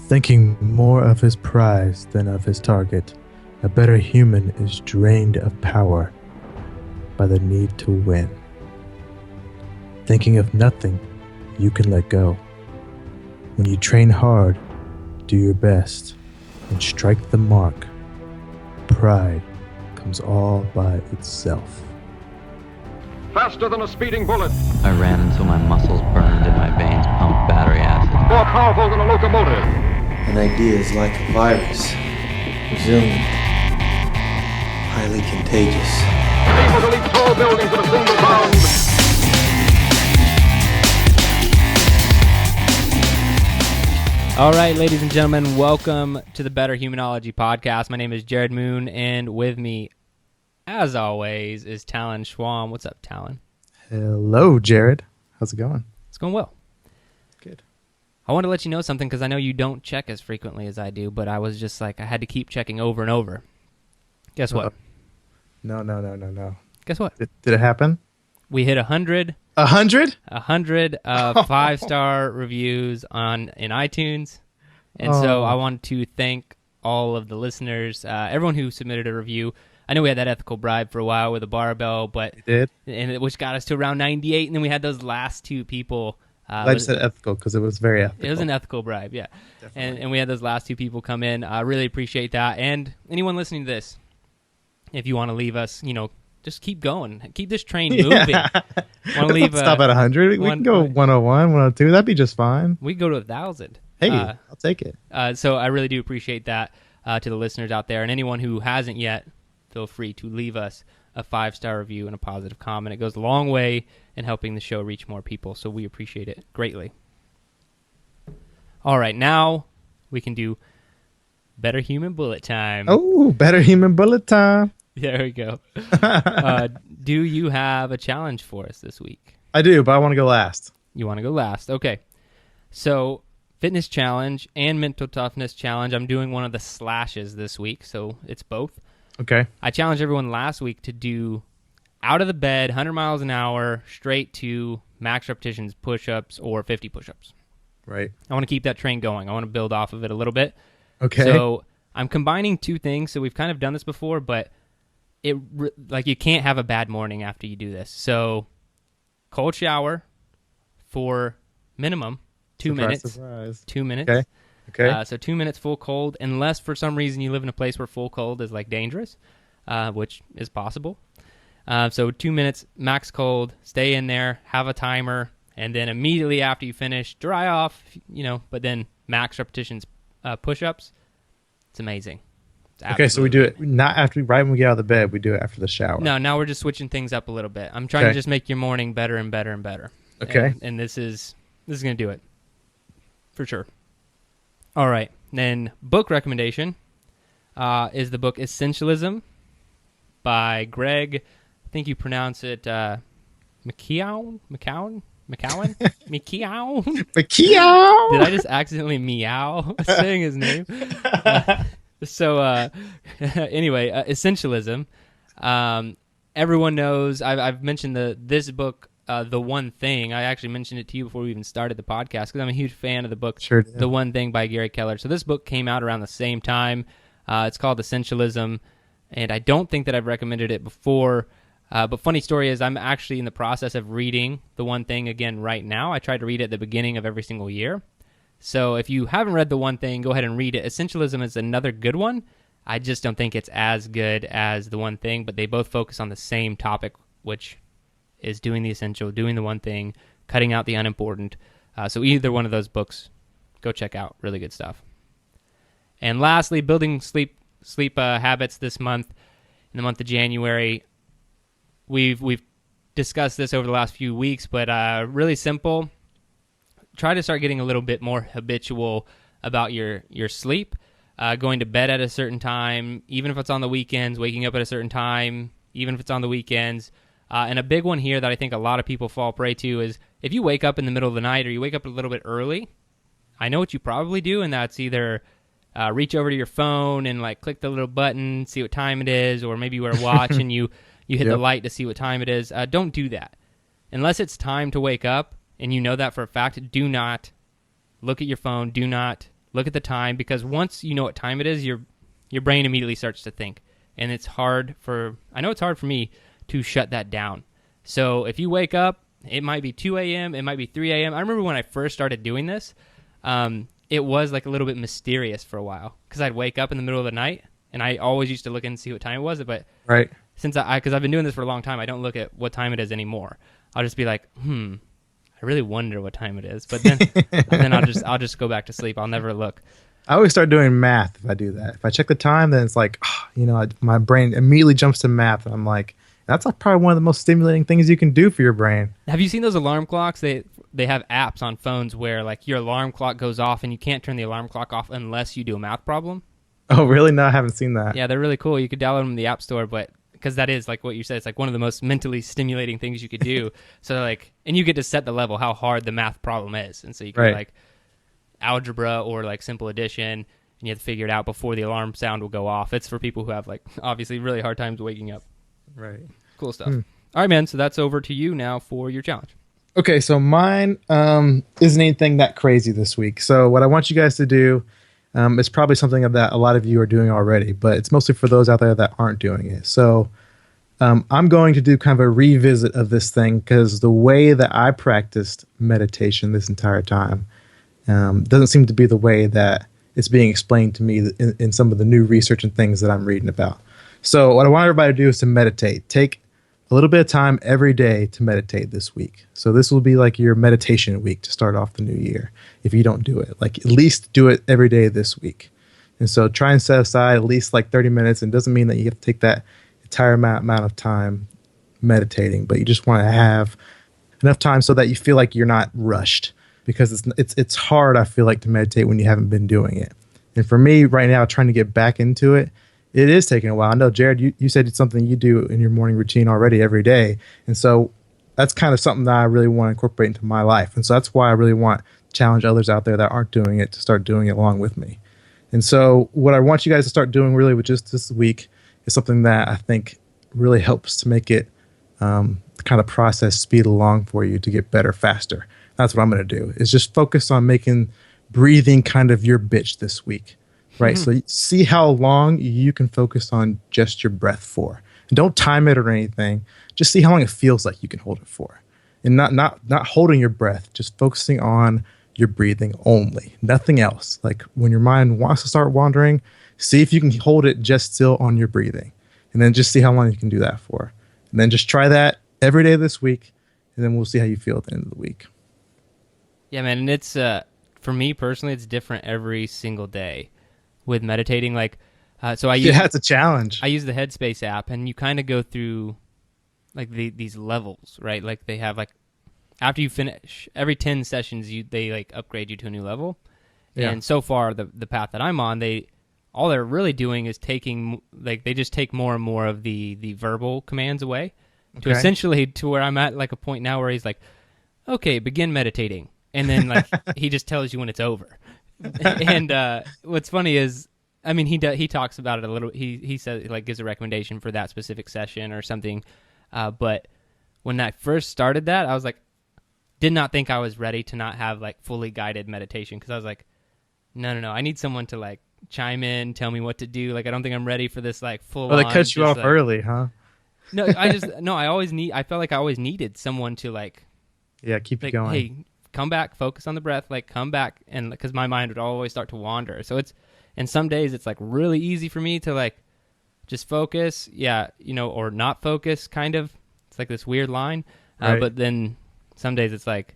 Thinking more of his prize than of his target, a better human is drained of power by the need to win. Thinking of nothing, you can let go. When you train hard, do your best, and strike the mark, pride comes all by itself. Faster than a speeding bullet. I ran until my muscles burned and my veins pumped battery acid. More powerful than a locomotive. An idea is like a virus, resilient, highly contagious. Able to leap tall buildings in a single bound. All right, ladies and gentlemen, welcome to the Better Humanology Podcast. My name is Jared Moon, and with me, as always, is Talon Schwam. What's up, Talon? Hello, Jared. How's it going? It's going well. Good. I want to let you know something because I know you don't check as frequently as I do, but I was just like, I had to keep checking over and over. Guess what? No. Guess what? Did it happen? We hit 100. 100? 100 5-star reviews in iTunes. And so I want to thank all of the listeners, everyone who submitted a review. I know we had that ethical bribe for a while with a barbell, but which got us to around 98, and then we had those last two people. I just said ethical because it was very ethical. It was an ethical bribe, yeah. And we had those last two people come in. I really appreciate that. And anyone listening to this, if you want to leave us, just keep going. Keep this train moving. Yeah. Stop at 100. We can go 101, 102. That'd be just fine. We can go to 1,000. Hey, I'll take it. So I really do appreciate that to the listeners out there. And anyone who hasn't yet, feel free to leave us a 5-star review and a positive comment. It goes a long way in helping the show reach more people, so we appreciate it greatly. All right, now we can do Better Human Bullet time. Oh, Better Human Bullet time. There we go. Do you have a challenge for us this week? I do, but I want to go last. You want to go last? Okay. So, fitness challenge and mental toughness challenge. I'm doing one of the slashes this week, so it's both. Okay. I challenged everyone last week to do out of the bed, 100 miles an hour, straight to max repetitions, push-ups, or 50 push-ups. Right. I want to keep that train going. I want to build off of it a little bit. Okay. So I'm combining two things. So we've kind of done this before, but you can't have a bad morning after you do this. So cold shower for minimum 2 minutes. Surprise. 2 minutes. Okay. So 2 minutes full cold, unless for some reason you live in a place where full cold is like dangerous, which is possible. So 2 minutes max cold, stay in there, have a timer, and then immediately after you finish, dry off, but then max repetitions, push-ups. It's amazing. Okay, so we do it not right when we get out of the bed. We do it after the shower. No, now we're just switching things up a little bit. I'm trying to just make your morning better and better and better. Okay. And this is going to do it. For sure. All right. Then book recommendation is the book Essentialism by Greg, I think you pronounce it McKeown? McKeown? Did I just accidentally meow saying his name? Anyway, Essentialism. Everyone knows, I've mentioned this book, The One Thing. I actually mentioned it to you before we even started the podcast because I'm a huge fan of the book, The One Thing by Gary Keller. So this book came out around the same time. It's called Essentialism, and I don't think that I've recommended it before. But funny story is I'm actually in the process of reading The One Thing again right now. I try to read it at the beginning of every single year. So if you haven't read The One Thing, go ahead and read it. Essentialism is another good one. I just don't think it's as good as The One Thing, but they both focus on the same topic, which is doing the essential, doing the one thing, cutting out the unimportant. So either one of those books, go check out. Really good stuff. And lastly, building sleep habits this month, in the month of January. We've discussed this over the last few weeks, but really simple. Try to start getting a little bit more habitual about your sleep, going to bed at a certain time, even if it's on the weekends, waking up at a certain time, even if it's on the weekends. And a big one here that I think a lot of people fall prey to is if you wake up in the middle of the night or you wake up a little bit early, I know what you probably do, and that's either reach over to your phone and click the little button, see what time it is, or maybe you wear a watch and you hit the light to see what time it is. Don't do that. Unless it's time to wake up and you know that for a fact, do not look at your phone. Do not look at the time, because once you know what time it is, your brain immediately starts to think. And it's hard for me to shut that down. So if you wake up, it might be 2 a.m., it might be 3 a.m. I remember when I first started doing this, it was like a little bit mysterious for a while, because I'd wake up in the middle of the night, and I always used to look and see what time it was. But right. Since because I've been doing this for a long time, I don't look at what time it is anymore. I'll just be like, I really wonder what time it is. But then, then I'll just go back to sleep. I'll never look. I always start doing math if I do that. If I check the time, then it's like, my brain immediately jumps to math, and I'm like, that's like probably one of the most stimulating things you can do for your brain. Have you seen those alarm clocks? They have apps on phones where like your alarm clock goes off, and you can't turn the alarm clock off unless you do a math problem. Oh, really? No, I haven't seen that. Yeah, they're really cool. You could download them in the App Store, but because that is like what you said, it's like one of the most mentally stimulating things you could do. So like, and you get to set the level how hard the math problem is, and so you can like algebra or like simple addition, and you have to figure it out before the alarm sound will go off. It's for people who have like obviously really hard times waking up. Right. Cool stuff. All right, man. So that's over to you now for your challenge. Okay, so mine isn't anything that crazy this week. So what I want you guys to do is probably something that a lot of you are doing already, but it's mostly for those out there that aren't doing it. So I'm going to do kind of a revisit of this thing, because the way that I practiced meditation this entire time doesn't seem to be the way that it's being explained to me in some of the new research and things that I'm reading about. So what I want everybody to do is to meditate. Take a little bit of time every day to meditate this week. So this will be like your meditation week to start off the new year. If you don't do it, like at least do it every day this week. And so try and set aside at least like 30 minutes. And it doesn't mean that you have to take that entire amount of time meditating, but you just want to have enough time so that you feel like you're not rushed, because it's hard, I feel like, to meditate when you haven't been doing it. And for me right now, trying to get back into it, it is taking a while. I know, Jared, you said it's something you do in your morning routine already every day. And so that's kind of something that I really want to incorporate into my life. And so that's why I really want to challenge others out there that aren't doing it to start doing it along with me. And so what I want you guys to start doing really with just this week is something that I think really helps to make it kind of process speed along for you to get better faster. That's what I'm going to do, is just focus on making breathing kind of your bitch this week. Right. So see how long you can focus on just your breath for. And don't time it or anything. Just see how long it feels like you can hold it for. And not holding your breath, just focusing on your breathing only. Nothing else. Like when your mind wants to start wandering, see if you can hold it just still on your breathing. And then just see how long you can do that for. And then just try that every day this week. And then we'll see how you feel at the end of the week. Yeah, man. And it's, for me personally, it's different every single day. With meditating, like, so it's a challenge. I use the Headspace app, and you kind of go through like these levels, right? Like they have like after you finish every 10 sessions, they like upgrade you to a new level. Yeah. And so far, the path that I'm on, all they're really doing is they just take more and more of the verbal commands away to essentially to where I'm at like a point now where he's like, okay, begin meditating, and then like he just tells you when it's over. And what's funny is, I mean, he talks about it a little. He says, like, gives a recommendation for that specific session or something. But when I first started that, I was like, did not think I was ready to not have like fully guided meditation, because I was like, no, I need someone to like chime in, tell me what to do. Like, I don't think I'm ready for this like full. Well, they cut you off early, huh? No, I felt like I always needed someone to like. Yeah, keep like, it going. Hey, come back, focus on the breath, like come back, and because my mind would always start to wander. So and some days it's like really easy for me to like just focus, or not focus, kind of. It's like this weird line. Right. But then some days it's like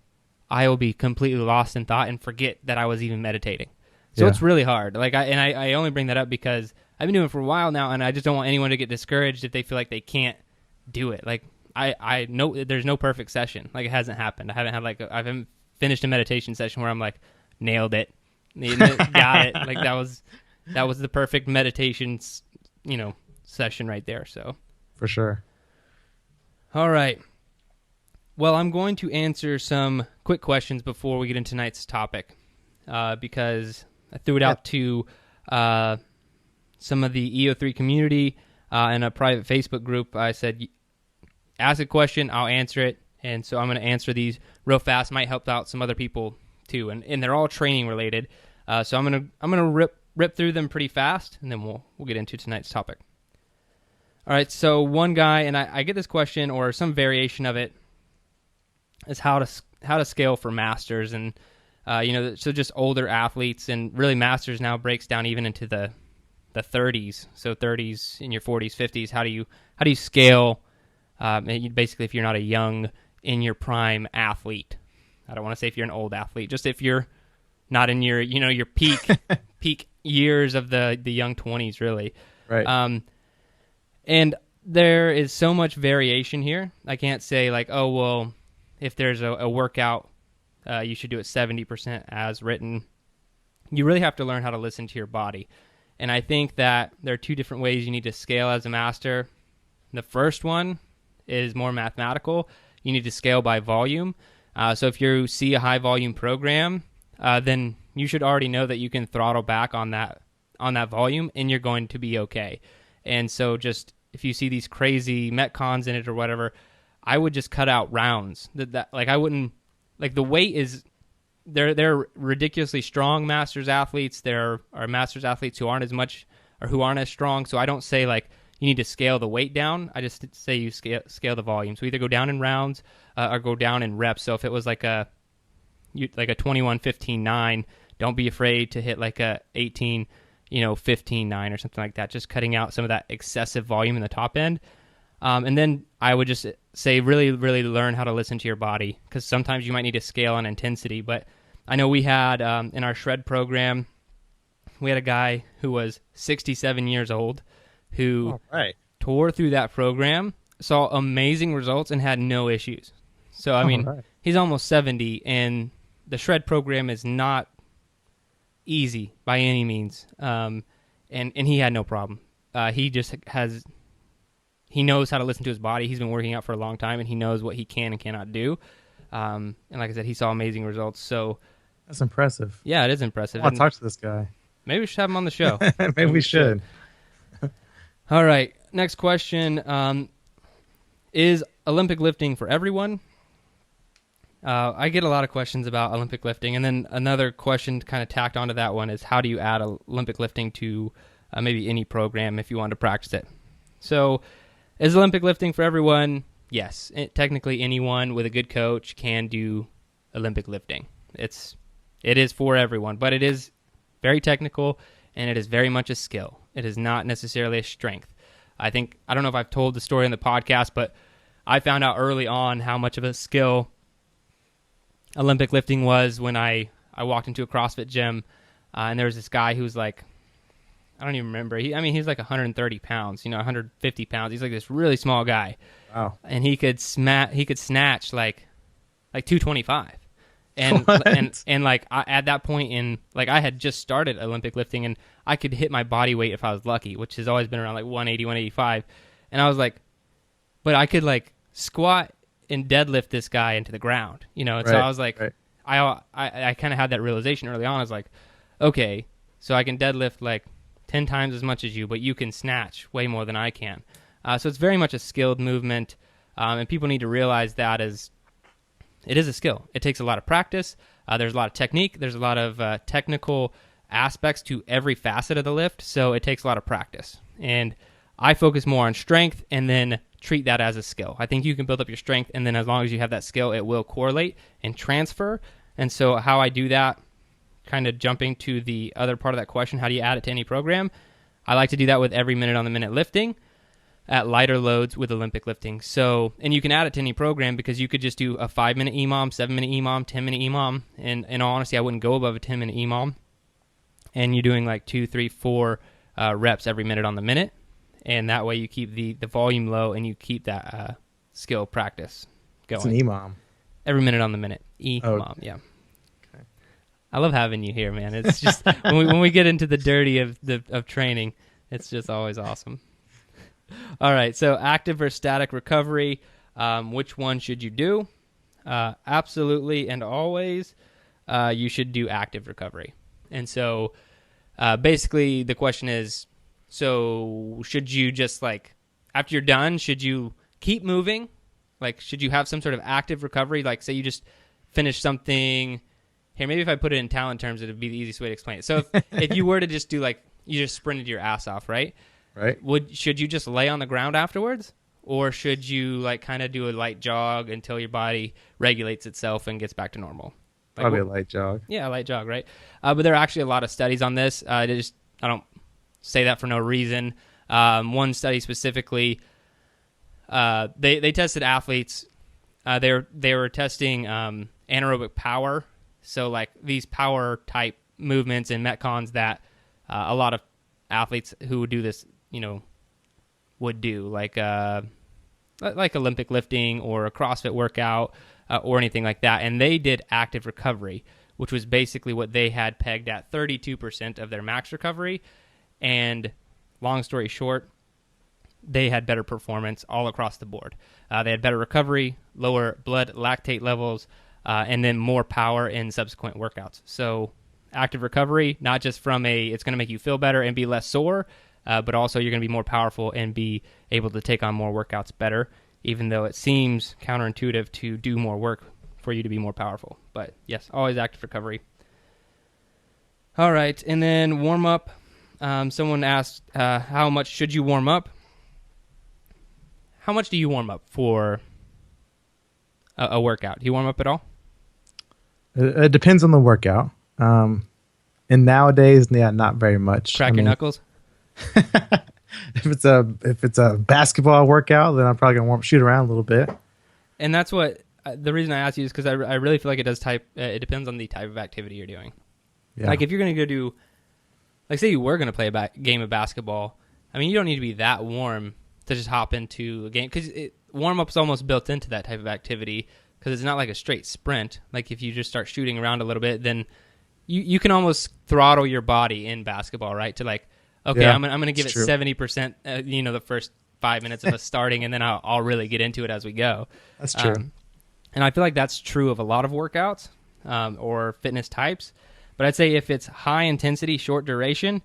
I will be completely lost in thought and forget that I was even meditating. So it's really hard. Like I only bring that up because I've been doing it for a while now, and I just don't want anyone to get discouraged if they feel like they can't do it. Like I know there's no perfect session. Like it hasn't happened. I haven't finished a meditation session where I'm like, nailed it, got it. Like that was the perfect meditation, session right there. So for sure. All right. Well, I'm going to answer some quick questions before we get into tonight's topic, because I threw it out to some of the EO3 community in a private Facebook group. I said, ask a question, I'll answer it. And so I'm going to answer these real fast. Might help out some other people too. And they're all training related. So I'm gonna rip through them pretty fast, and then we'll get into tonight's topic. All right, so one guy, and I get this question or some variation of it, is how to scale for masters, and so just older athletes, and really masters now breaks down even into the 30s, so 30s in your 40s, 50s. How do you scale? Basically, if you're not a young in your prime athlete, I don't want to say if you're an old athlete, just if you're not in your your peak years of the young 20s, really. Right. And there is so much variation here. I can't say like, oh, well, if there's a workout, you should do it 70% as written. You really have to learn how to listen to your body. And I think that there are two different ways you need to scale as a master. The first one is more mathematical. You need to scale by volume. So if you see a high volume program, then you should already know that you can throttle back on that volume, and you're going to be okay. And so just if you see these crazy metcons in it or whatever, I would just cut out rounds. I wouldn't, like, the weight is, they're ridiculously strong masters athletes. There are masters athletes who aren't as much or who aren't as strong. So I don't say like you need to scale the weight down. I just say you scale the volume. So either go down in rounds or go down in reps. So if it was like a 21-15-9, don't be afraid to hit like a 18, 15-9 or something like that. Just cutting out some of that excessive volume in the top end. And then I would just say really, really learn how to listen to your body, because sometimes you might need to scale on intensity. But I know we had in our shred program, we had a guy who was 67 years old who tore through that program, saw amazing results, and had no issues. So, I mean, he's almost 70, and the shred program is not easy by any means. And he had no problem. He knows how to listen to his body. He's been working out for a long time, and he knows what he can and cannot do. And like I said, he saw amazing results. So that's impressive. Yeah, it is impressive. I want to talk to this guy. Maybe we should have him on the show. Maybe we should. All right. Next question. Is Olympic lifting for everyone? I get a lot of questions about Olympic lifting. And then another question kind of tacked onto that one is, how do you add Olympic lifting to maybe any program if you want to practice it? So is Olympic lifting for everyone? Yes. Technically, anyone with a good coach can do Olympic lifting. It is for everyone, but it is very technical, and it is very much a skill. It is not necessarily a strength. I don't know if I've told the story on the podcast, but I found out early on how much of a skill Olympic lifting was when I walked into a CrossFit gym, and there was this guy who was like, I don't even remember. He's like 130 pounds, 150 pounds. He's like this really small guy. Wow. And he could snatch like 225. And like at that point I had just started Olympic lifting, and I could hit my body weight if I was lucky, which has always been around like 180, 185. And I was like, but I could like squat and deadlift this guy into the ground, So I was like, I kind of had that realization early on. I was like, okay, so I can deadlift like 10 times as much as you, but you can snatch way more than I can. So it's very much a skilled movement, and people need to realize that it is a skill. It takes a lot of practice. There's a lot of technique. There's a lot of technical aspects to every facet of the lift, so it takes a lot of practice. And I focus more on strength and then treat that as a skill. I think you can build up your strength, and then as long as you have that skill, it will correlate and transfer. And so how I do that, kind of jumping to the other part of that question, how do you add it to any program? I like to do that with every minute on the minute lifting at lighter loads with Olympic lifting. So, and you can add it to any program because you could just do a 5-minute EMOM, 7-minute EMOM, 10-minute EMOM. And in all honesty, I wouldn't go above a 10-minute EMOM. And you're doing like 2, 3, 4 reps every minute on the minute. And that way you keep the volume low and you keep that skill practice going. It's an EMOM. Every minute on the minute. EMOM, yeah. Okay. I love having you here, man. It's just when we get into the dirty of training, it's just always awesome. All right, so active versus static recovery. Which one should you do? Absolutely and always, you should do active recovery. And so basically the question is, so should you just like, after you're done, should you keep moving? Like, should you have some sort of active recovery? Like, say you just finished something, here, maybe if I put it in talent terms, it would be the easiest way to explain it. So if you were to just do like, you just sprinted your ass off, right? Right. Should you just lay on the ground afterwards? Or should you like kind of do a light jog until your body regulates itself and gets back to normal? Like, Probably a light jog. Yeah, a light jog, right? But there are actually a lot of studies on this. I don't say that for no reason. One study specifically, they tested athletes. They were testing anaerobic power, so like these power type movements and metcons that a lot of athletes who would do this, would do, like Olympic lifting or a CrossFit workout or anything like that. And they did active recovery, which was basically what they had pegged at 32% of their max recovery. And long story short, they had better performance all across the board. They had better recovery, lower blood lactate levels, and then more power in subsequent workouts. So active recovery, not just from it's going to make you feel better and be less sore, but also you're going to be more powerful and be able to take on more workouts better, even though it seems counterintuitive to do more work for you to be more powerful. But yes, always active recovery. All right, and then warm up. Someone asked, how much should you warm up? How much do you warm up for a workout? Do you warm up at all? It depends on the workout. And nowadays, yeah, not very much. Crack your knuckles? If it's a basketball workout, then I'm probably gonna shoot around a little bit. And that's what the reason I asked you is because I really feel like it depends on the type of activity you're doing. Yeah. Like if you're gonna go do, like say you were gonna play a game of basketball, I mean you don't need to be that warm to just hop into a game, because warm up's almost built into that type of activity, because it's not like a straight sprint. Like if you just start shooting around a little bit, then you can almost throttle your body in basketball, right? To like, okay, yeah, I'm gonna give it 70%, the first 5 minutes of us starting, and then I'll really get into it as we go. That's true. And I feel like that's true of a lot of workouts or fitness types. But I'd say if it's high intensity, short duration,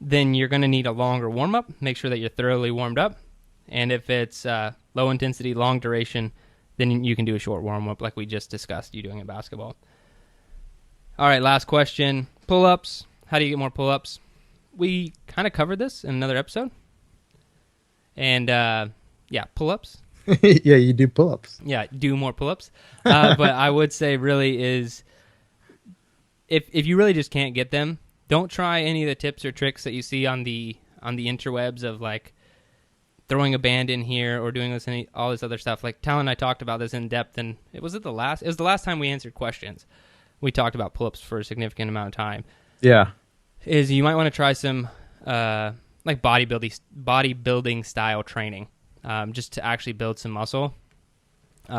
then you're going to need a longer warm up. Make sure that you're thoroughly warmed up. And if it's low intensity, long duration, then you can do a short warm up like we just discussed you doing in basketball. All right, last question. Pull-ups. How do you get more pull-ups? We kind of covered this in another episode. And pull-ups. Yeah, you do pull-ups. Yeah, do more pull-ups. But I would say really is, if you really just can't get them, don't try any of the tips or tricks that you see on the interwebs of like throwing a band in here or doing all this other stuff. Like Tal and I talked about this in depth, and it was the last time we answered questions. We talked about pull-ups for a significant amount of time. Yeah. Is you might want to try some like bodybuilding style training, just to actually build some muscle,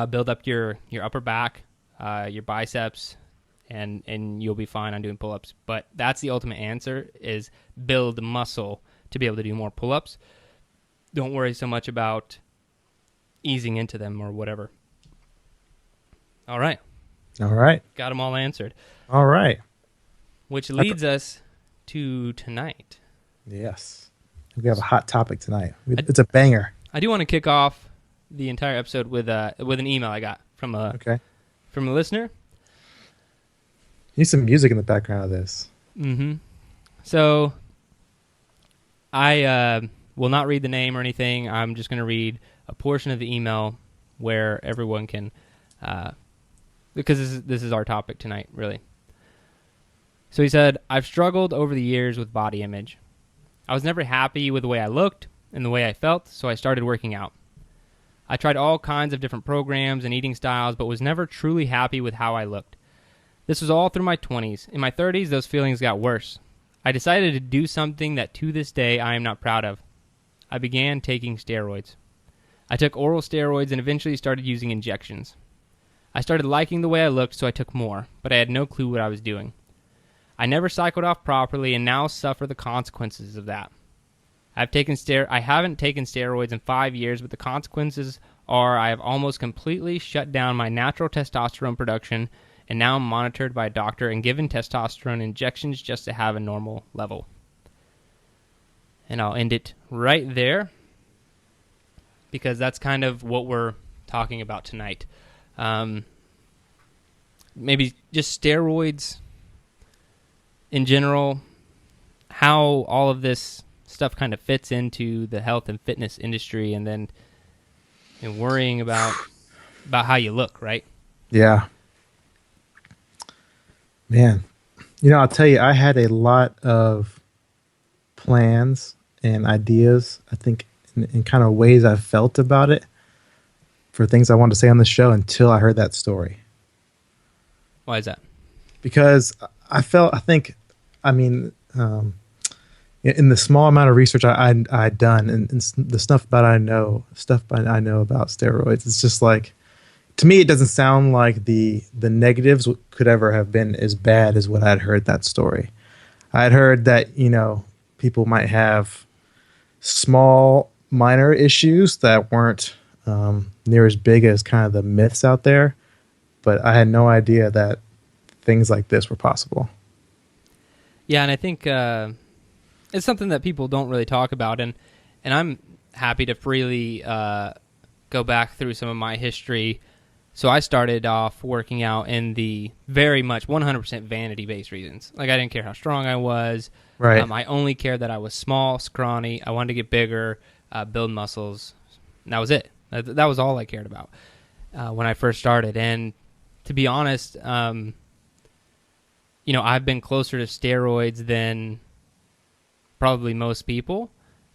build up your upper back, your biceps, and you'll be fine on doing pull-ups. But that's the ultimate answer, is build muscle to be able to do more pull-ups. Don't worry so much about easing into them or whatever. All right. Got them all answered. All right. Which leads us to tonight. Yes. We have a hot topic tonight. It's a banger. I do want to kick off the entire episode with an email I got from a listener. Need some music in the background of this. Mm-hmm. So I will not read the name or anything. I'm just going to read a portion of the email where everyone can, because this is our topic tonight, really. So he said, I've struggled over the years with body image. I was never happy with the way I looked and the way I felt, so I started working out. I tried all kinds of different programs and eating styles, but was never truly happy with how I looked. This was all through my 20s. In my 30s, those feelings got worse. I decided to do something that to this day I am not proud of. I began taking steroids. I took oral steroids and eventually started using injections. I started liking the way I looked, so I took more, but I had no clue what I was doing. I never cycled off properly and now suffer the consequences of that. I haven't taken steroids in 5 years, but the consequences are I have almost completely shut down my natural testosterone production, and now I'm monitored by a doctor and given testosterone injections just to have a normal level. And I'll end it right there, because that's kind of what we're talking about tonight. maybe just steroids in general, how all of this stuff kind of fits into the health and fitness industry, and then worrying about how you look, right? Yeah. Man, I'll tell you, I had a lot of plans and ideas, I think, in kind of ways I felt about it for things I wanted to say on the show until I heard that story. Why is that? Because in the small amount of research I'd done and the stuff I know about steroids, it's just like, to me, it doesn't sound like the negatives could ever have been as bad as what I'd heard that story. I'd heard that, people might have small, minor issues that weren't near as big as kind of the myths out there, but I had no idea that things like this were possible. Yeah, and I think it's something that people don't really talk about, and I'm happy to freely go back through some of my history. So I started off working out in the very much 100% vanity-based reasons. Like, I didn't care how strong I was. Right. I only cared that I was small, scrawny. I wanted to get bigger, build muscles. And that was it. That was all I cared about when I first started. And to be honest, I've been closer to steroids than probably most people.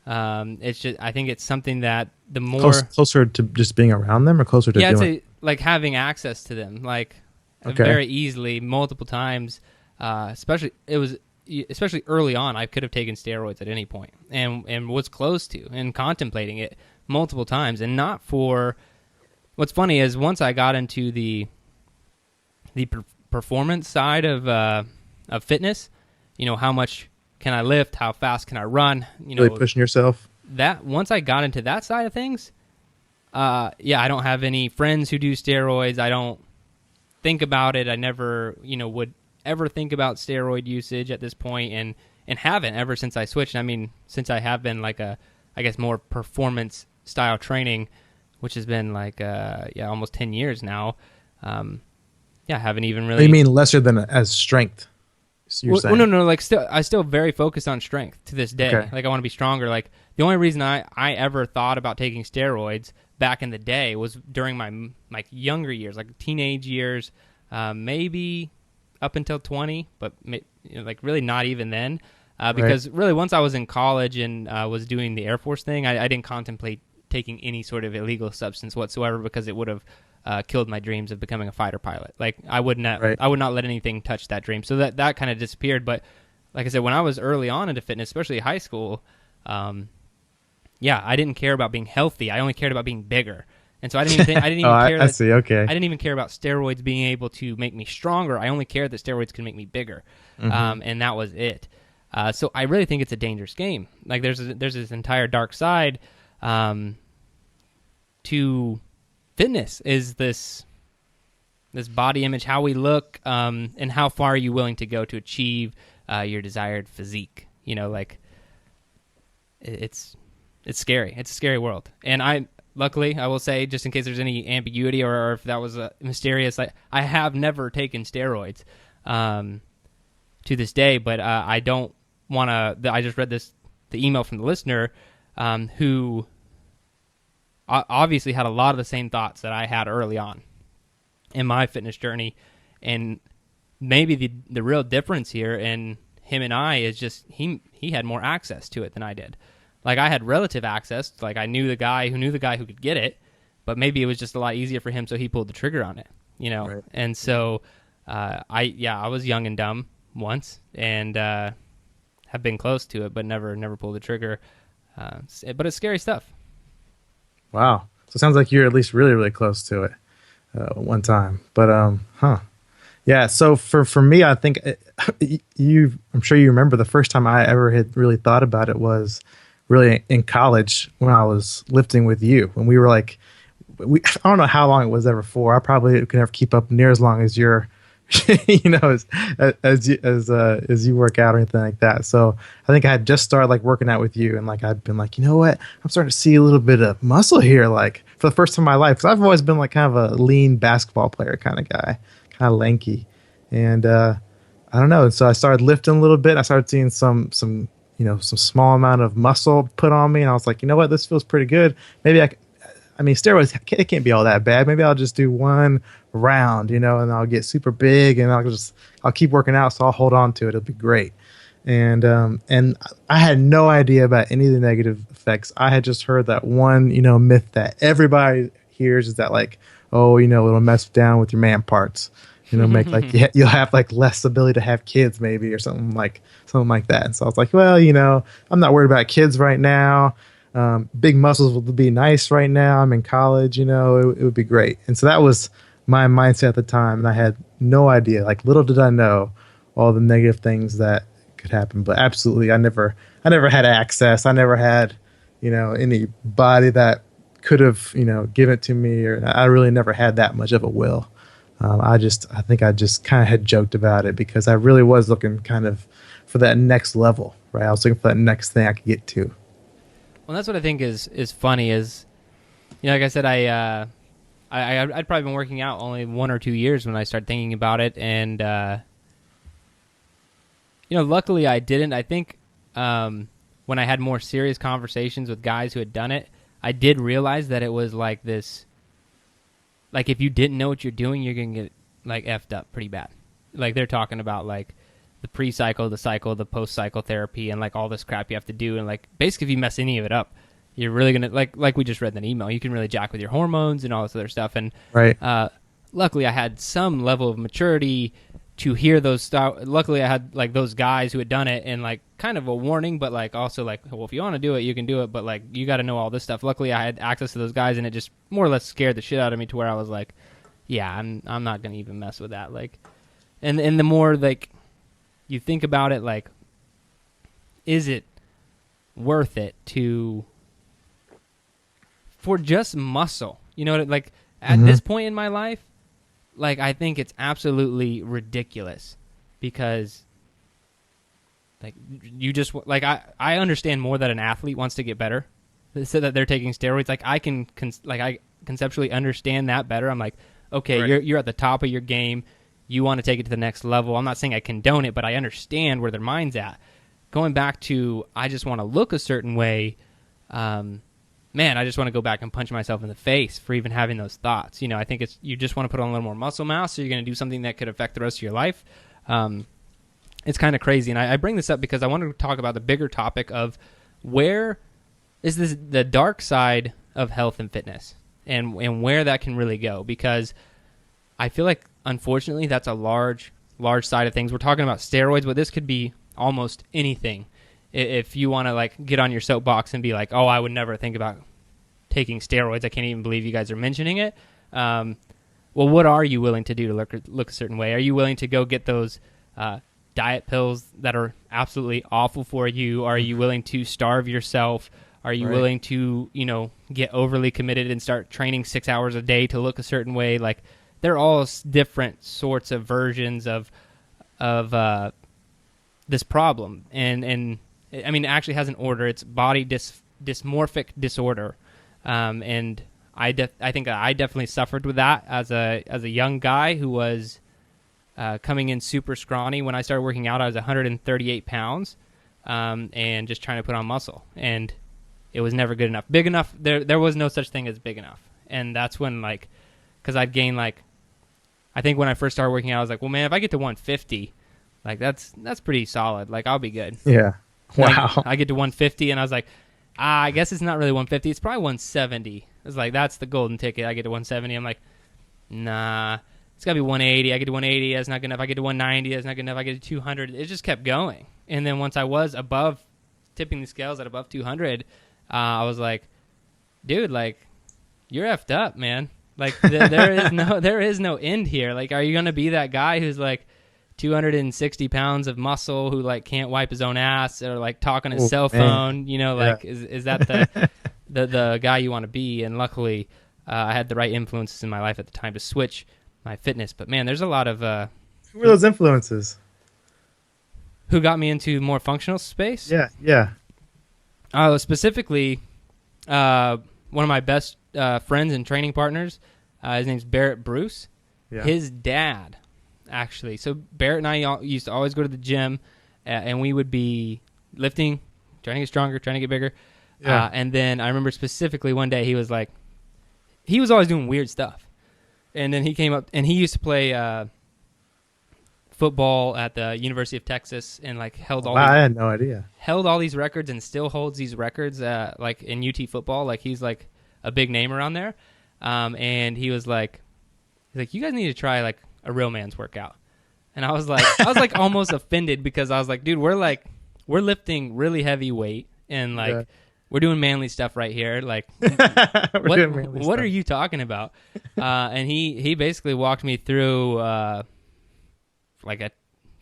It's just, I think it's something that the more closer to just being around them, or closer to I'd say like having access to them, like very easily, multiple times. Especially early on, I could have taken steroids at any point, and was close to and contemplating it multiple times, and not for. What's funny is once I got into the performance side of fitness, how much can I lift, how fast can I run, really pushing yourself. That once I got into that side of things, I don't have any friends who do steroids. I don't think about it. I never, would ever think about steroid usage at this point, and haven't ever since I switched. I mean, since I have been like more performance style training, which has been like, almost 10 years now. I haven't even really. You mean lesser than as strength? You're saying? No. Like, I still very focused on strength to this day. Okay. Like, I want to be stronger. Like, the only reason I ever thought about taking steroids back in the day was during my younger years, like teenage years, maybe up until 20, but really not even then. Because really, once I was in college and was doing the Air Force thing, I didn't contemplate taking any sort of illegal substance whatsoever, because it would have killed my dreams of becoming a fighter pilot. Like, I would not let anything touch that dream. So that kind of disappeared. But like I said, when I was early on into fitness, especially high school, I didn't care about being healthy. I only cared about being bigger. And so I didn't even care. I see. Okay. I didn't even care about steroids being able to make me stronger. I only cared that steroids could make me bigger, and that was it. So I really think it's a dangerous game. Like, there's this entire dark side to fitness, is this body image, how we look, and how far are you willing to go to achieve your desired physique. It's scary. It's a scary world. And luckily, I will say, just in case there's any ambiguity or if that was mysterious, I have never taken steroids to this day, but I don't want to. I just read the email from the listener who obviously had a lot of the same thoughts that I had early on in my fitness journey, and maybe the real difference here in him and I is just he had more access to it than I did. Like, I had relative access. Like, I knew the guy who could get it, but maybe it was just a lot easier for him, so he pulled the trigger on it, Right. And so I was young and dumb once, and have been close to it, but never pulled the trigger. But it's scary stuff. Wow. So it sounds like you're at least really, really close to it one time. But yeah. So for me, I think I'm sure you remember the first time I ever had really thought about it was really in college when I was lifting with you. When we were like, I don't know how long it was ever for. I probably could never keep up near as long as you're, as you work out or anything like that. So I think I had just started like working out with you, and like I'd been like, you know what, I'm starting to see a little bit of muscle here, like for the first time in my life. Because I've always been like kind of a lean basketball player kind of guy, kind of lanky, and I don't know. And so I started lifting a little bit. I started seeing some some small amount of muscle put on me, and I was like, you know what, this feels pretty good. Maybe I mean, steroids, it can't be all that bad. Maybe I'll just do one round, and I'll get super big, and I'll keep working out, so I'll hold on to it. It'll be great. And I had no idea about any of the negative effects. I had just heard that one, myth that everybody hears is that like, oh, it'll mess down with your man parts, make like you'll have like less ability to have kids maybe or something like that. And so I was like, well, I'm not worried about kids right now. Big muscles would be nice right now. I'm in college, it would be great. And so that was my mindset at the time. And I had no idea, like little did I know all the negative things that could happen. But absolutely, I never had access. I never had, anybody that could have, given it to me, or I really never had that much of a will. I think I just kind of had joked about it because I really was looking kind of for that next level, right? I was looking for that next thing I could get to. Well, that's what I think is funny is, like I said, I'd probably been working out only 1 or 2 years when I started thinking about it, and luckily I didn't. I think when I had more serious conversations with guys who had done it, I did realize that it was like this, like if you didn't know what you're doing, you're gonna get like effed up pretty bad. Like they're talking about like the pre-cycle, the cycle, the post-cycle therapy, and like all this crap you have to do. And like basically if you mess any of it up, you're really going to, like we just read in that email, you can really jack with your hormones and all this other stuff. And right. Luckily I had some level of maturity to hear those stuff. Luckily I had like those guys who had done it and like kind of a warning, but like also like, well, if you want to do it, you can do it. But like, you got to know all this stuff. Luckily I had access to those guys, and it just more or less scared the shit out of me to where I was like, yeah, I'm not going to even mess with that. Like, and the more like, you think about it, like, is it worth it for just muscle? Like, at this point in my life, like, I think it's absolutely ridiculous because, like, you just, like, I understand more that an athlete wants to get better, so that they're taking steroids. Like, I conceptually understand that better. I'm like, okay, right. You're at the top of your game. You want to take it to the next level. I'm not saying I condone it, but I understand where their mind's at. Going back to, I just want to look a certain way, man, I just want to go back and punch myself in the face for even having those thoughts. I think you just want to put on a little more muscle mass, so you're going to do something that could affect the rest of your life. It's kind of crazy. And I bring this up because I wanted to talk about the bigger topic of where is the dark side of health and fitness, and where that can really go, because I feel like, unfortunately, that's a large side of things. We're talking about steroids, but this could be almost anything. If you want to like get on your soapbox and be like, oh, I would never think about taking steroids. I can't even believe you guys are mentioning it. Well, what are you willing to do to look a certain way? Are you willing to go get those diet pills that are absolutely awful for you? Are you willing to starve yourself? Are you willing to, get overly committed and start training 6 hours a day to look a certain way? Like, they're all different sorts of versions of this problem, and I mean, it actually has an order. It's body dysmorphic disorder, and I think I definitely suffered with that as a young guy who was coming in super scrawny. When I started working out, I was 138 pounds, and just trying to put on muscle, and it was never good enough. Big enough, there was no such thing as big enough, and that's when because I'd gain I think when I first started working out, I was like, well, man, if I get to 150, like that's pretty solid. Like, I'll be good. Yeah. Wow. I get to 150, and I was like, I guess it's not really 150. It's probably 170. It's like, that's the golden ticket. I get to 170. I'm like, nah, it's got to be 180. I get to 180. That's not good enough. I get to 190. That's not good enough. I get to 200. It just kept going. And then once I was tipping the scales at above 200, I was like, dude, like, you're effed up, man. Like, there is no end here. Like, are you going to be that guy who's like 260 pounds of muscle who like can't wipe his own ass, or like talk on his cell phone? Like, is that the guy you want to be? And luckily, I had the right influences in my life at the time to switch my fitness. But man, there's a lot of who were those influences? Who got me into more functional space? Yeah. Specifically, one of my best friends and training partners, his name's Barrett Bruce. Yeah. His dad actually. So Barrett and I used to always go to the gym, and we would be lifting, trying to get stronger, trying to get bigger. Yeah. And then I remember specifically one day he was always doing weird stuff. And then he came up, and he used to play football at the University of Texas, and held all. I had no idea. Held all these records, and still holds these records. In UT football, he's a big name around there. And he was like, you guys need to try a real man's workout. And I was almost offended, because I was like, dude, we're lifting really heavy weight, and we're doing manly stuff right here. What are you talking about? And he basically walked me through a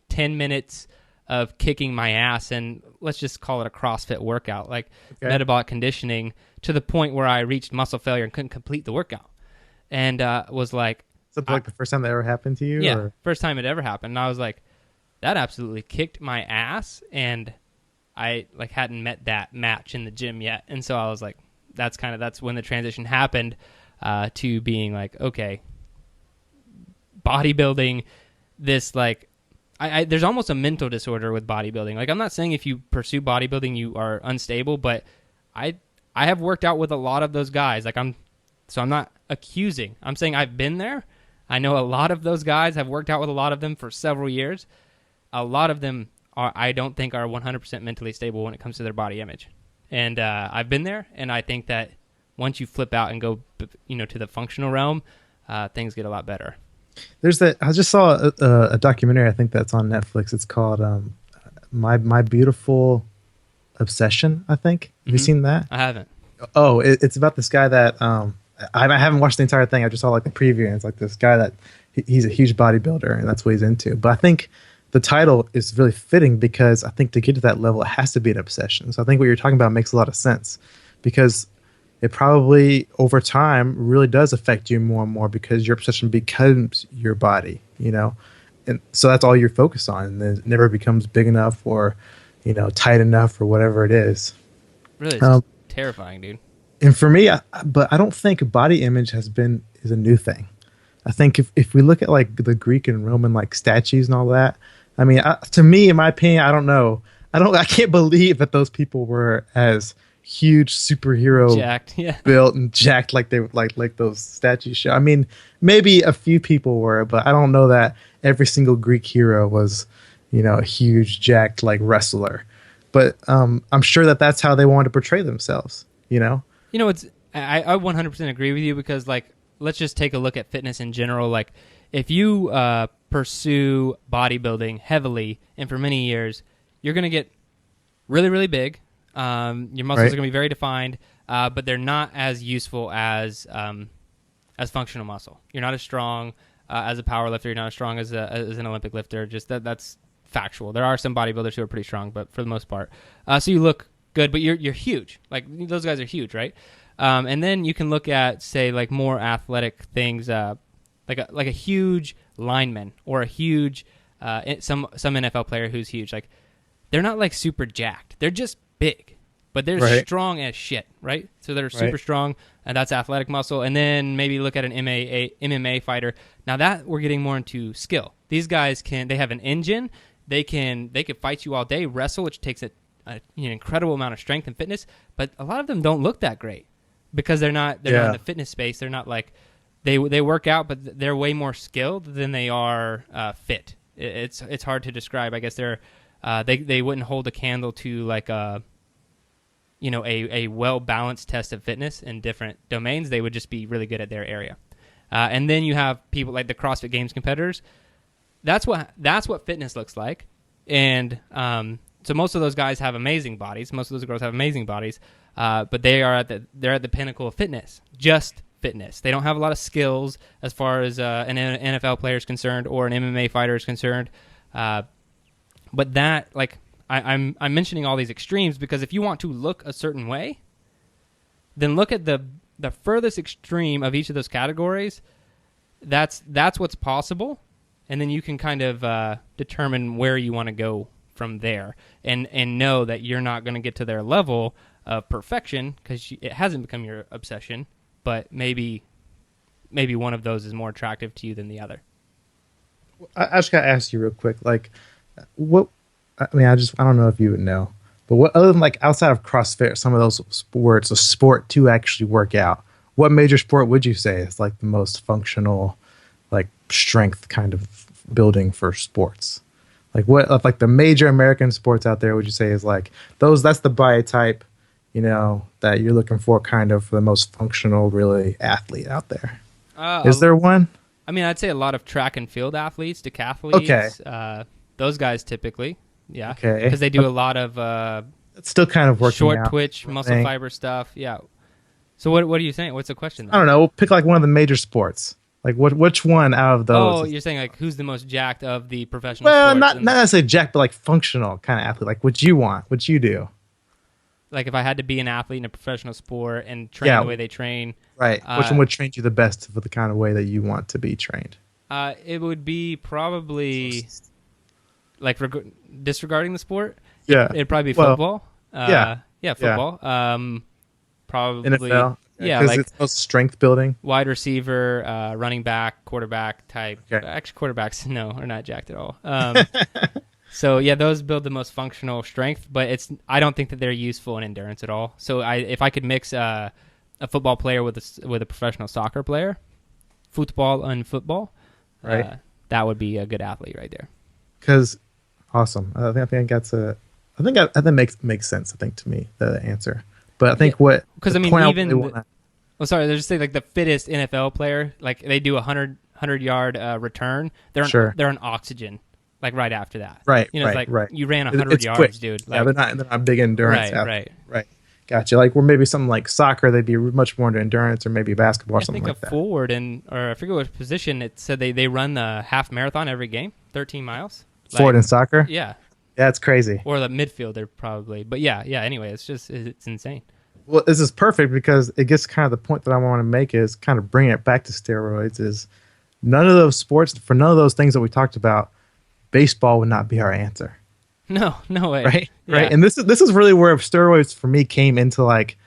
10 minutes of kicking my ass, and let's just call it a CrossFit workout, metabolic conditioning, to the point where I reached muscle failure and couldn't complete the workout. And was like... So the first time that ever happened to you? Yeah, or? First time it ever happened. And I was like, that absolutely kicked my ass, and I hadn't met that match in the gym yet. And so I was like, that's when the transition happened to being okay, bodybuilding, this there's almost a mental disorder with bodybuilding. I'm not saying if you pursue bodybuilding you are unstable, but I have worked out with a lot of those guys. I'm not accusing. I'm saying I've been there. I know a lot of those guys. Have worked out with a lot of them for several years. A lot of them I don't think are 100% mentally stable when it comes to their body image. And I've been there, and I think that once you flip out and go, to the functional realm, things get a lot better. I just saw a documentary, I think that's on Netflix. It's called My Beautiful Obsession, I think. Have you seen that? I haven't. Oh, it's about this guy that I haven't watched the entire thing. I just saw the preview, and it's this guy that he's a huge bodybuilder, and that's what he's into. But I think the title is really fitting, because I think to get to that level, it has to be an obsession. So I think what you're talking about makes a lot of sense, because it probably over time really does affect you more and more, because your obsession becomes your body, and so that's all you're focused on, and then it never becomes big enough or tight enough or whatever it is. Really, it's terrifying, dude. And for me, but I don't think body image is a new thing. I think if we look at the Greek and Roman statues and all that, I mean, to me, in my opinion, I don't know. I can't believe that those people were as huge superhero jacked, built and jacked like those statues show. I mean, maybe a few people were, but I don't know that every single Greek hero was, a huge jacked wrestler. But I'm sure that's how they wanted to portray themselves. It's I 100% agree with you, because let's just take a look at fitness in general. If you pursue bodybuilding heavily and for many years, you're going to get really, really big. Your muscles are going to be very defined, but they're not as useful as functional muscle. You're not as strong as a power lifter. You're not as strong as an Olympic lifter. Just that's factual. There are some bodybuilders who are pretty strong, but for the most part, so you look good, but you're huge. Those guys are huge, right? And then you can look at, say, more athletic things, like a huge lineman or a huge some NFL player who's huge. They're not super jacked. They're just big, but they're strong as shit, right? So they're super strong, and that's athletic muscle. And then maybe look at an MMA fighter. Now that we're getting more into skill. These guys they have an engine. They could fight you all day, wrestle, which takes an incredible amount of strength and fitness. But a lot of them don't look that great, because they're not in the fitness space. They're not they work out, but they're way more skilled than they are fit. It's hard to describe. I guess they wouldn't hold a candle to a well-balanced test of fitness in different domains. They would just be really good at their area. And then you have people like the CrossFit Games competitors. That's what fitness looks like. And so most of those guys have amazing bodies. Most of those girls have amazing bodies. But they're at the pinnacle of fitness, just fitness. They don't have a lot of skills as far as an NFL player is concerned or an MMA fighter is concerned. But that, I'm mentioning all these extremes because if you want to look a certain way, then look at the furthest extreme of each of those categories. That's what's possible, and then you can kind of determine where you want to go from there, and know that you're not going to get to their level of perfection because it hasn't become your obsession, but maybe one of those is more attractive to you than the other. I just gotta ask you real quick, like, what? I mean, I don't know if you would know, but what other than like outside of CrossFit, some of those sports, a sport to actually work out. What major sport would you say is like the most functional, like strength kind of building for sports? Like what of like the major American sports out there would you say is like those? That's the biotype, that you're looking for, kind of for the most functional, really athlete out there. Is there one? I mean, I'd say a lot of track and field athletes, decathletes. Okay. Those guys typically, yeah. Okay. Because they do a lot of it's still kind of working short out, twitch, muscle fiber stuff. Yeah. So what are you saying? What's the question then? I don't know. We'll pick like one of the major sports. Like which one out of those? Oh, you're saying like who's the most jacked of the professional Well, sports? not necessarily jacked, but like functional kind of athlete. Like what you want, what you do. Like if I had to be an athlete in a professional sport and train the way they train. Right. Which one would train you the best for the kind of way that you want to be trained? It would be probably like disregarding the sport. Yeah. It'd probably be football. Yeah, football. Probably NFL. Yeah, because like it's most strength building. wide receiver, running back, quarterback type. Okay. Actually, quarterbacks are not jacked at all. So yeah, those build the most functional strength, but I don't think that they're useful in endurance at all. So if I could mix a football player with a professional soccer player, football and football, right, that would be a good athlete right there. Because awesome, I think that makes sense. I think to me the answer, but I think because I mean sorry, they're just saying like the fittest NFL player, like they do a 100-yard return, they're on oxygen. Like right after that, right? It's like right. You ran 100 yards, quick. dude. Like, they're not big endurance. Right. Gotcha. Like where maybe something like soccer, they'd be much more into endurance, or maybe basketball or something like that. I think a forward or I forget what position it said they run the half marathon every game, 13 miles. Forward in soccer. Yeah, it's crazy. Or the midfielder probably, but yeah. Anyway, it's insane. Well, this is perfect because it gets kind of the point that I want to make is kind of bring it back to steroids. Is none of those things that we talked about. Baseball would not be our answer. No way. Right. Yeah. Right. And this is really where steroids for me came into like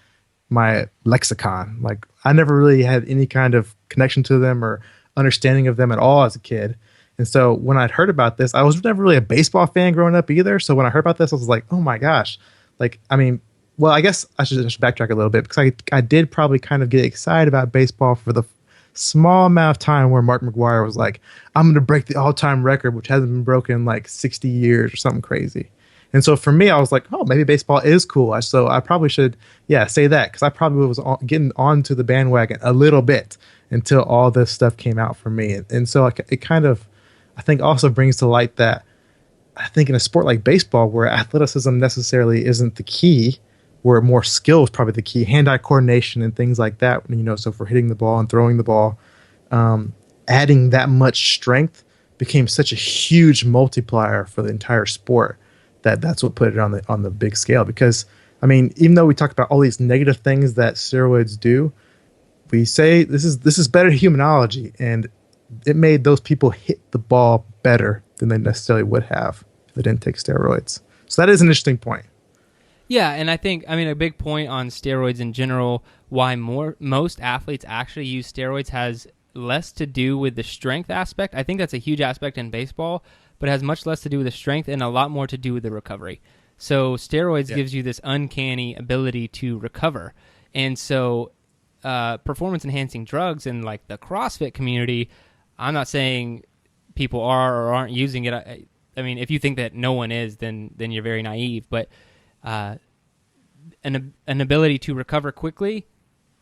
my lexicon. Like I never really had any kind of connection to them or understanding of them at all as a kid. And so when I'd heard about this, I was never really a baseball fan growing up either. So when I heard about this, I was like, oh my gosh. Like, I mean, well, I guess I should backtrack a little bit because I did probably kind of get excited about baseball for the small amount of time where Mark McGwire was like, I'm going to break the all-time record, which hasn't been broken in like 60 years or something crazy. And so for me, I was like, oh, maybe baseball is cool. So I probably should, say that because I probably was getting onto the bandwagon a little bit until all this stuff came out for me. And so it kind of, I think, also brings to light that I think in a sport like baseball where athleticism necessarily isn't the key, where more skill is probably the key, hand-eye coordination and things like that. So for hitting the ball and throwing the ball, adding that much strength became such a huge multiplier for the entire sport that's what put it on the big scale. Because I mean, even though we talk about all these negative things that steroids do, we say this is better humanology, and it made those people hit the ball better than they necessarily would have if they didn't take steroids. So that is an interesting point. Yeah, and I think, a big point on steroids in general, why most athletes actually use steroids has less to do with the strength aspect. I think that's a huge aspect in baseball, but it has much less to do with the strength and a lot more to do with the recovery. So steroids gives you this uncanny ability to recover. And so performance-enhancing drugs in like the CrossFit community, I'm not saying people are or aren't using it. I mean, if you think that no one is, then you're very naive. But an ability to recover quickly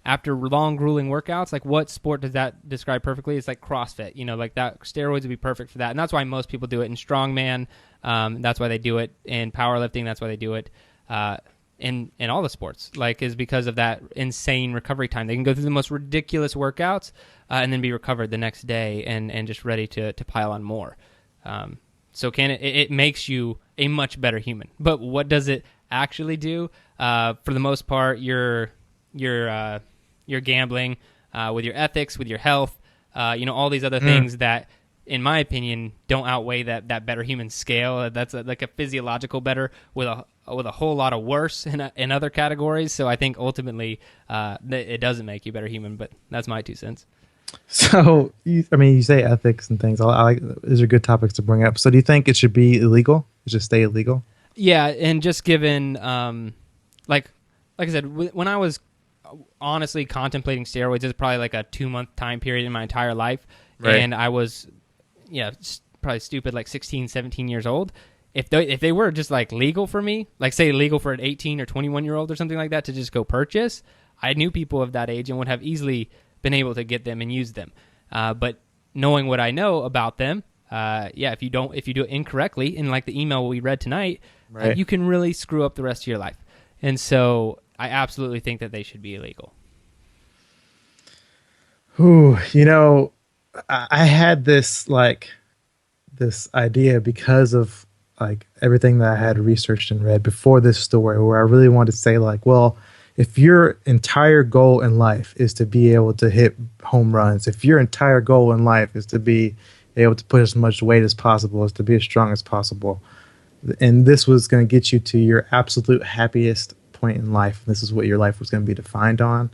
after long, grueling workouts, like what sport does that describe perfectly? It's like CrossFit, like that. Steroids would be perfect for that. And that's why most people do it in strongman. That's why they do it in powerlifting. That's why they do it in all the sports, is because of that insane recovery time. They can go through the most ridiculous workouts and then be recovered the next day and just ready to pile on more. So it makes you a much better human. But what does it actually do? For the most part, you're gambling with your ethics, with your health, all these other things that, in my opinion, don't outweigh that better human scale. That's like a physiological better with a whole lot of worse in other categories. So I think ultimately it doesn't make you a better human, but that's my 2 cents. So, you say ethics and things. I like. These are good topics to bring up. So, do you think it should be illegal? It should stay illegal? Yeah, and just given, like I said, when I was honestly contemplating steroids, it's probably like a 2-month time period in my entire life, Right. and I was, probably stupid, like 16, 17 years old. If they were just like legal for me, like say legal for an 18 or 21-year-old or something like that to just go purchase, I knew people of that age and would have easily been able to get them and use them. But knowing what I know about them, if you do it incorrectly, in like the email we read tonight, Right. you can really screw up the rest of your life. And so I absolutely think that they should be illegal. Ooh, I had this idea because of like everything that I had researched and read before this story, where I really wanted to say like, well, if your entire goal in life is to be able to hit home runs, if your entire goal in life is to be able to put as much weight as possible, is to be as strong as possible, and this was going to get you to your absolute happiest point in life, this is what your life was going to be defined on,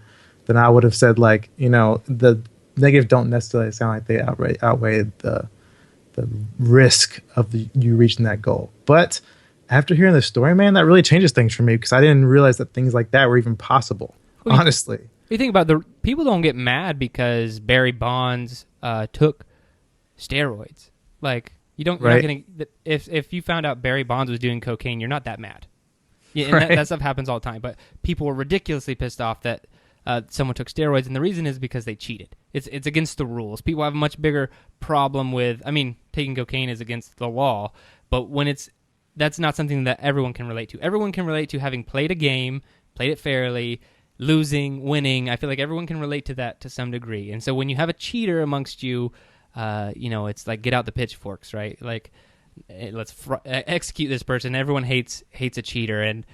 then I would have said like, the negatives don't necessarily sound like they outweigh the risk of you reaching that goal. But after hearing this story, man, that really changes things for me, because I didn't realize that things like that were even possible. Well, honestly, you think about people don't get mad because Barry Bonds took steroids. Like you're not getting, if you found out Barry Bonds was doing cocaine, you're not that mad. Yeah, and Right. that stuff happens all the time. But people were ridiculously pissed off that someone took steroids, and the reason is because they cheated. It's against the rules. People have a much bigger problem with. I mean, taking cocaine is against the law, but when that's not something that everyone can relate to. Everyone can relate to having played a game, played it fairly, losing, winning. I feel like everyone can relate to that to some degree. And so when you have a cheater amongst you, it's like get out the pitchforks, right? Like let's execute this person. Everyone hates a cheater. And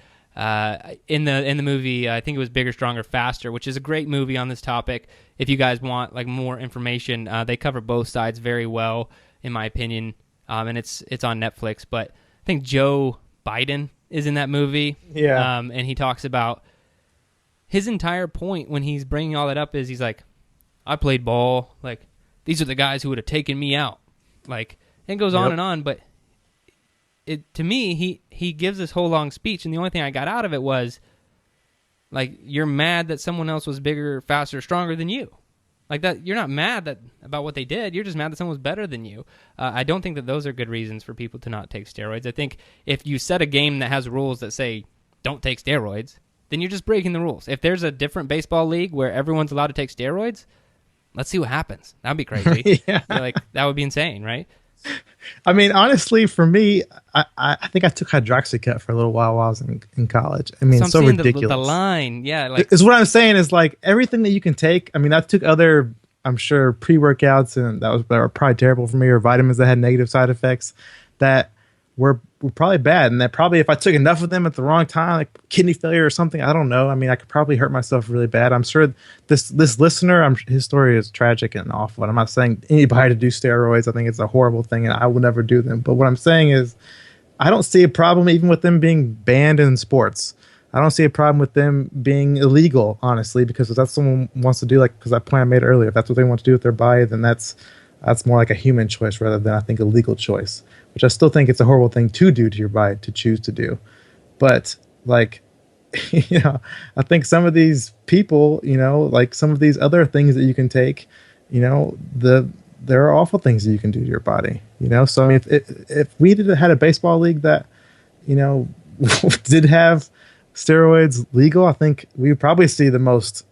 in the movie, I think it was Bigger, Stronger, Faster, which is a great movie on this topic. If you guys want like more information, they cover both sides very well, in my opinion. And it's on Netflix. But I think Joe Biden is in that movie. Yeah. And he talks about his entire point when he's bringing all that up is he's like, I played ball. Like, these are the guys who would have taken me out. Like, and it goes on and on. But to me, he gives this whole long speech, and the only thing I got out of it was, like, you're mad that someone else was bigger, faster, stronger than you. Like that, you're not mad about what they did. You're just mad that someone was better than you. I don't think that those are good reasons for people to not take steroids. I think if you set a game that has rules that say don't take steroids, then you're just breaking the rules. If there's a different baseball league where everyone's allowed to take steroids, let's see what happens. That'd be crazy. Yeah. Like that would be insane, right? I mean, honestly, for me, I think I took hydroxycut for a little while I was in college. I mean, So it's so I'm seeing ridiculous. the line, yeah, like Is what I'm saying is like everything that you can take. I mean, I took other, I'm sure, pre-workouts, and that were probably terrible for me, or vitamins that had negative side effects that were probably bad, and that probably if I took enough of them at the wrong time, like kidney failure or something, I don't know. I mean, I could probably hurt myself really bad. I'm sure this listener, his story is tragic and awful. And I'm not saying anybody to do steroids. I think it's a horrible thing, and I will never do them. But what I'm saying is, I don't see a problem even with them being banned in sports. I don't see a problem with them being illegal, honestly, because if that's someone wants to do, like, because that point I made earlier, if that's what they want to do with their body, then that's more like a human choice rather than, I think, a legal choice, which I still think it's a horrible thing to do to your body, to choose to do. But, like, I think some of these people, like some of these other things that you can take, there are awful things that you can do to your body, So, I mean, if we had a baseball league that, did have steroids legal, I think we'd probably see the most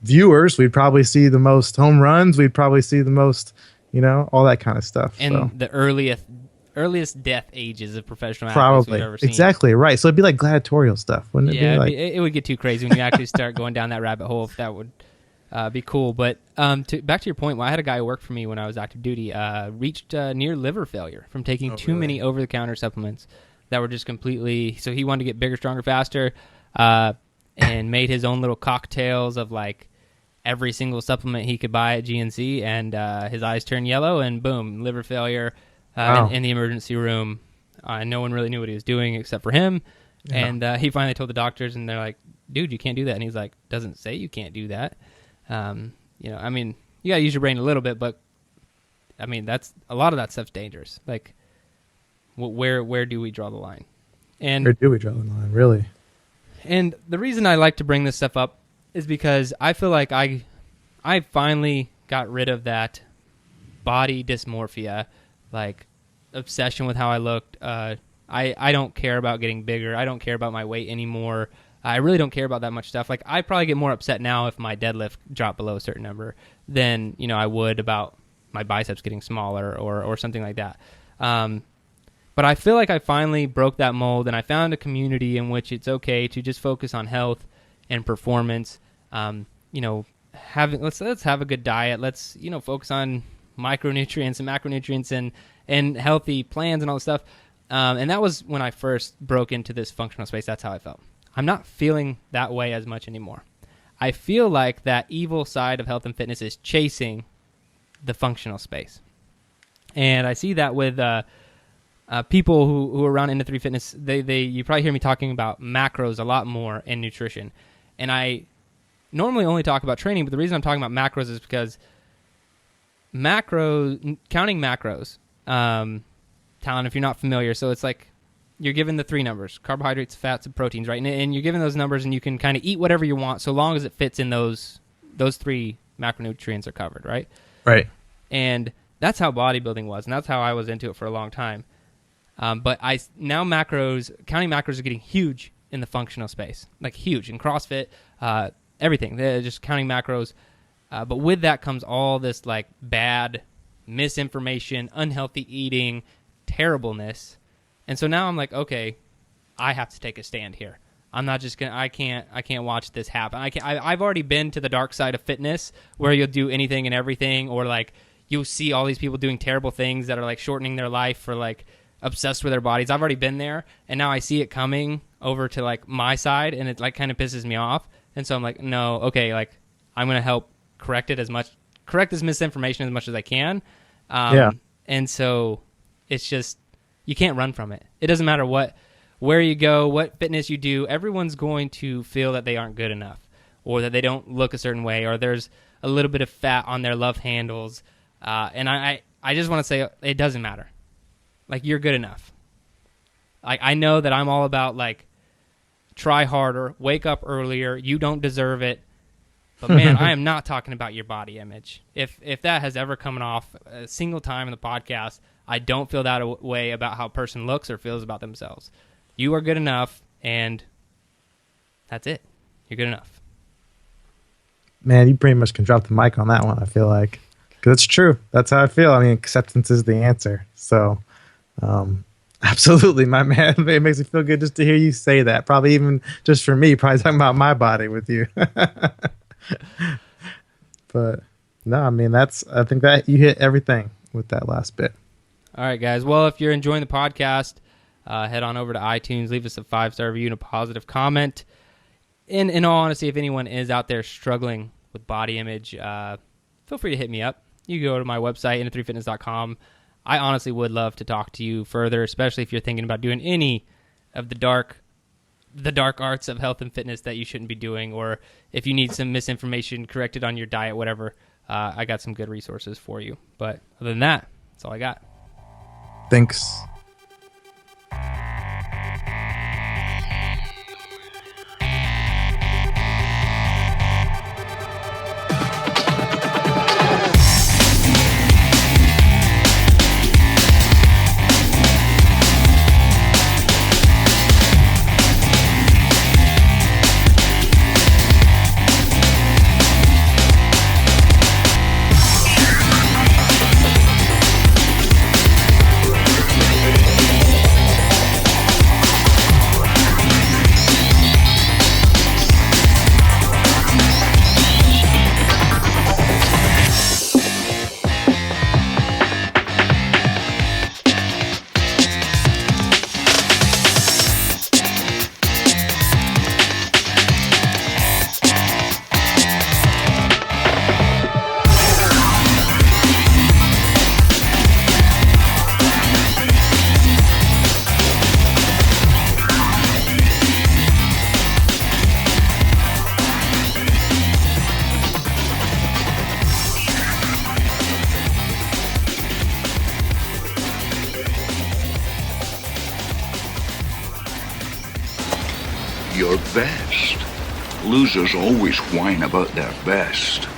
viewers. We'd probably see the most home runs. We'd probably see the most, all that kind of stuff. and So. the earliest death ages of professional athletes Probably. we've ever seen. Exactly right. So it'd be like gladiatorial stuff, wouldn't it Yeah, be like? it would get too crazy when you actually start going down that rabbit hole. If that would be cool. But back to your point, I had a guy who worked for me when I was active duty, reached near liver failure from taking too many over-the-counter supplements that were just completely. So he wanted to get bigger, stronger, faster, and made his own little cocktails of like every single supplement he could buy at GNC, and his eyes turned yellow, and boom, liver failure in the emergency room. No one really knew what he was doing except for him. Yeah. And he finally told the doctors, and they're like, dude, you can't do that. And he's like, doesn't say you can't do that. I mean, You got to use your brain a little bit, but I mean, that's a lot of that stuff's dangerous. Like, where do we draw the line? And where do we draw the line, really? And the reason I like to bring this stuff up is because I feel like I finally got rid of that body dysmorphia, like obsession with how I looked. I don't care about getting bigger. I don't care about my weight anymore. I really don't care about that much stuff. Like, I probably get more upset now if my deadlift dropped below a certain number than, I would about my biceps getting smaller or something like that. But I feel like I finally broke that mold, and I found a community in which it's okay to just focus on health and performance. Let's have a good diet. Let's focus on micronutrients and macronutrients and healthy plans and all this stuff. And that was when I first broke into this functional space. That's how I felt. I'm not feeling that way as much anymore. I feel like that evil side of health and fitness is chasing the functional space. And I see that with people who are around Into3 Fitness. You probably hear me talking about macros a lot more in nutrition. And I normally only talk about training, but the reason I'm talking about macros is because counting macros, Talon, if you're not familiar, so it's like you're given the 3 numbers: carbohydrates, fats, and proteins, right? And you're given those numbers, and you can kind of eat whatever you want so long as it fits in those 3 macronutrients are covered, right? Right. And that's how bodybuilding was, and that's how I was into it for a long time. But now counting macros are getting huge in the functional space, like huge in CrossFit, everything. They're just counting macros. But with that comes all this like bad misinformation, unhealthy eating, terribleness. And so now I'm like, okay, I have to take a stand here. I'm not just I can't watch this happen. I've already been to the dark side of fitness where you'll do anything and everything, or like you'll see all these people doing terrible things that are like shortening their life or like obsessed with their bodies. I've already been there, and now I see it coming over to like my side, and it like kind of pisses me off. And so I'm like, no, okay, like I'm going to help correct this misinformation as much as I can. And so it's just, you can't run from it. It doesn't matter where you go, what fitness you do, everyone's going to feel that they aren't good enough, or that they don't look a certain way, or there's a little bit of fat on their love handles. And I just want to say, it doesn't matter. Like, you're good enough. Like, I know that I'm all about like, try harder, wake up earlier, you don't deserve it. But man, I am not talking about your body image. If that has ever come off a single time in the podcast, I don't feel that way about how a person looks or feels about themselves. You are good enough, and that's it. You're good enough. Man, you pretty much can drop the mic on that one, I feel like. Because it's true. That's how I feel. I mean, acceptance is the answer. So, absolutely, my man. It makes me feel good just to hear you say that. Probably even just for me, probably talking about my body with you. But no, I mean, I think that you hit everything with that last bit. All right, guys. Well, if you're enjoying the podcast, head on over to iTunes, leave us a 5-star review and a positive comment. In all honesty, if anyone is out there struggling with body image, feel free to hit me up. You can go to my website, into3fitness.com. I honestly would love to talk to you further, especially if you're thinking about doing any of the dark arts of health and fitness that you shouldn't be doing, or if you need some misinformation corrected on your diet, whatever. I got some good resources for you. But other than that, that's all I got. Thanks. your best. Losers always whine about their best.